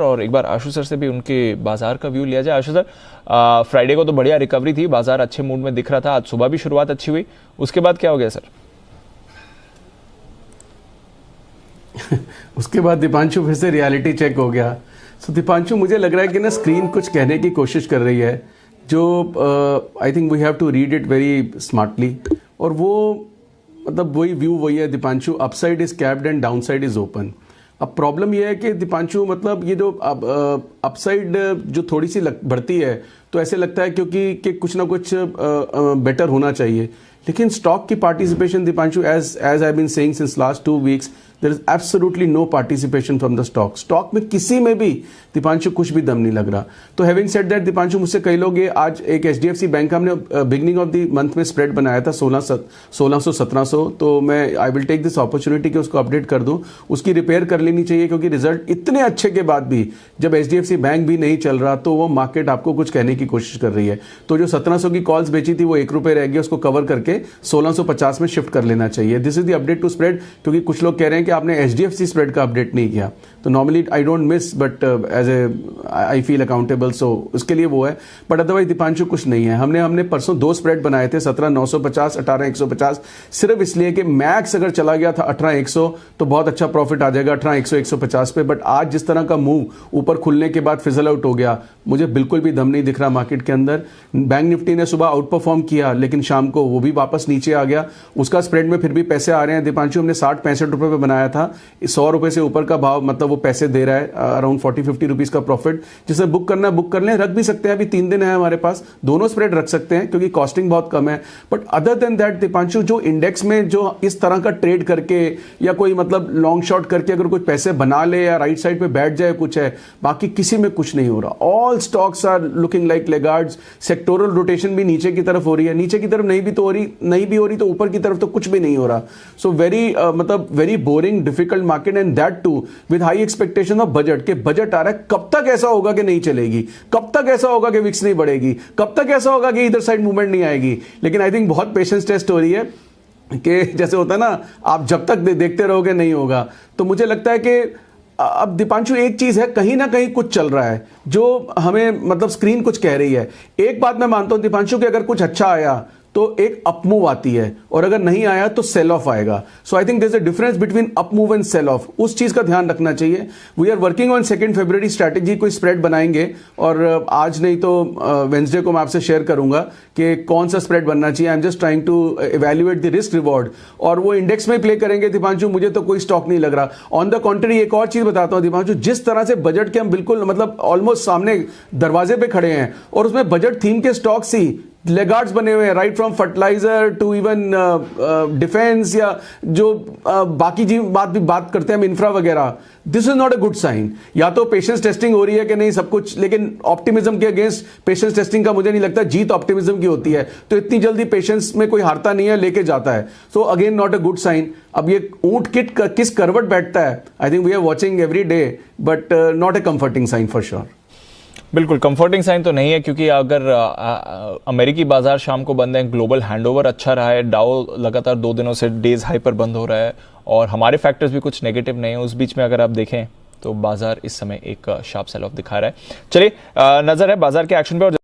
और एक बार आशु सर से भी उनके बाजार का व्यू लिया जाए। आशु सर, फ्राइडे को तो बढ़िया रिकवरी थी, बाजार अच्छे मूड में दिख रहा था, आज सुबह भी शुरुआत अच्छी हुई, उसके बाद क्या हो गया सर? उसके बाद दीपांशु फिर से रियलिटी चेक हो गया। सो दीपांशु, मुझे लग रहा है कि ना स्क्रीन कुछ कहने की कोशिश कर रही है, जो I think we have to read it very smartly. और वो मतलब वही व्यू वही है Deepanshu, upside is capped and down side is open. अब प्रॉब्लम यह है कि दीपांशु मतलब ये जो अपसाइड जो थोड़ी सी बढ़ती है तो ऐसे लगता है क्योंकि कि कुछ ना कुछ बेटर होना चाहिए, लेकिन स्टॉक की participation Deepanshu as I been saying since last 2 weeks there is absolutely no participation from the stock में किसी में भी दीपांशु कुछ भी दम नहीं लग रहा। तो हैविंग सेड दैट दीपांशु, मुझसे कई लोग ये आज एक HDFC बैंक का हमने बिगनिंग ऑफ द मंथ में स्प्रेड बनाया था 1600-1700, तो मैं I will take this opportunity कि उसको अपडेट कर दूं, उसकी रिपेयर कर लेनी चाहिए, क्योंकि रिजल्ट इतने अच्छे के बाद भी जब HDFC बैंक भी नहीं चल रहा तो वो मार्केट आपको कुछ कहने की कोशिश कर रही है। तो जो 1700 की कॉल्स बेची थी वो ₹1 रह गई, उसको कवर करके 1650 में शिफ्ट कर लेना चाहिए। This is the update to spread, क्योंकि कुछ लोग कह रहे हैं कि आपने HDFC स्प्रेड का अपडेट नहीं किया। तो normally I don't miss, but as a I feel accountable, so उसके लिए वो है। बट अदरवाइज दीपांशु कुछ नहीं है। हमने परसों 2 स्प्रेड बनाए थे, 17,950, 18,150, सिर्फ इसलिए कि मैक्स अगर चला गया था 18,100 तो बहुत अच्छा प्रॉफिट आ जाएगा 18,100, 150 पे। बट आज जिस तरह का मूव ऊपर खुलने के बाद फिजल आउट हो गया, मुझे बिल्कुल भी दम नहीं दिख रहा मार्केट के अंदर। बैंक निफ्टी ने सुबह आउट परफॉर्म किया, लेकिन शाम को वो भी वापस नीचे आ गया। उसका स्प्रेड में फिर भी पैसे आ रहे हैं दीपांशु। हमने 60-65 रुपए पे बनाया था, 100 रुपए से ऊपर का भाव, मतलब वो पैसे दे रहा है, अराउंड 40-50 रुपीज का प्रॉफिट। जिसे बुक करना है बुक कर लें, रख भी सकते हैं, अभी 3 दिन है हमारे पास, दोनों स्प्रेड रख सकते हैं क्योंकि कॉस्टिंग बहुत कम है। But other than that Deepanshu, जो इंडेक्स में जो इस तरह का ट्रेड करके या कोई मतलब लॉन्ग शॉर्ट करके अगर कुछ पैसे बना ले या राइट साइड पे बैठ जाए, कुछ है, बाकी किसी में कुछ नहीं हो रहा। All stocks are looking like laggards. Sectoral rotation भी नीचे की तरफ हो रही है, नीचे की तरफ नहीं भी हो रही तो ऊपर की तरफ तो कुछ भी नहीं हो रहा। सो मतलब very boring difficult market, and that too with high expectation of budget के बजट आ रहा है। कब तक ऐसा होगा कि नहीं चलेगी, कब तक ऐसा होगा कि विक्स नहीं बढ़ेगी, कब तक ऐसा होगा कि इधर साइड मूवमेंट नहीं आएगी। लेकिन आई थिंक बहुत पेशेंस टेस्ट हो रही है कि जैसे होता है ना, आप जब तक देखते रहोगे नहीं होगा। तो मुझे लगता है कि अब दीपांशु एक चीज है, कहीं ना कहीं कुछ चल रहा है जो हमें मतलब स्क्रीन कुछ कह रही है। एक बात मैं मानता हूं दीपांशु कि अगर कुछ अच्छा आया तो एक अप मूव आती है, और अगर नहीं आया तो सेल ऑफ आएगा। So I think there is a difference between up move and sell off, उस चीज का ध्यान रखना चाहिए। We are working on 2 February strategy, कोई स्प्रेड बनाएंगे, और आज नहीं तो वेंसडे को मैं आपसे शेयर करूंगा कि कौन सा स्प्रेड बनना चाहिए। I am just trying to evaluate the risk reward, और वो इंडेक्स में प्ले करेंगे दीपांशु। मुझे तो कोई स्टॉक नहीं लग रहा। ऑन द कॉन्ट्री एक और चीज बताता हूं दीपांशु, जिस तरह से बजट के हम बिल्कुल मतलब ऑलमोस्ट सामने दरवाजे पे खड़े हैं, और उसमें बजट थीम के स्टॉक्स ही लेगार्ड्स बने हुए हैं, right from fertilizer to even defence, या जो बाकी जी बात करते हैं हम, इंफ्रा वगैरह। This is not a good sign. या तो पेशेंस टेस्टिंग हो रही है कि नहीं सब कुछ, लेकिन ऑप्टिमिज्म के अगेंस्ट पेशेंस टेस्टिंग का मुझे नहीं लगता जीत ऑप्टिमिज्म की होती है। तो इतनी जल्दी पेशेंस में कोई हारता नहीं है, लेके जाता है। So again not a good sign. अब ये ऊंट किस करवट बैठता है, I think we are watching every day, but not a comforting sign for sure. बिल्कुल कंफर्टिंग साइन तो नहीं है, क्योंकि अगर अमेरिकी बाजार शाम को बंद है, ग्लोबल हैंडओवर अच्छा रहा है, डाउ लगातार 2 दिनों से डेज हाई पर बंद हो रहा है, और हमारे फैक्टर्स भी कुछ नेगेटिव नहीं है। उस बीच में अगर आप देखें तो बाजार इस समय एक शार्प सेल ऑफ दिखा रहा है। चलिए नजर है बाजार के एक्शन पे। और